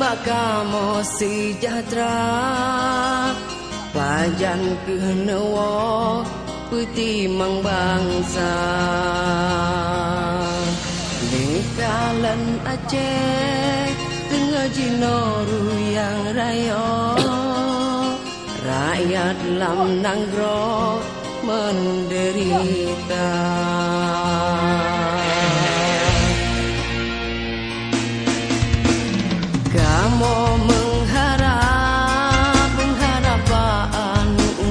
kamu sejahtera pajan kenewo putih mang bangsa nikalan Aceh tengah jinoru yang raya rakyat lam nanggro menderita. Kamu mengharap pengharapan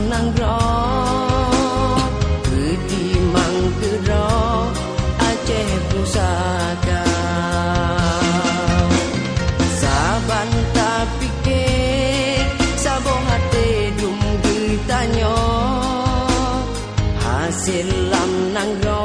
nanggro ketimang kedro Aceh pusaka saban tak pikir sabong hati dum ditanyo hasil lam nanggro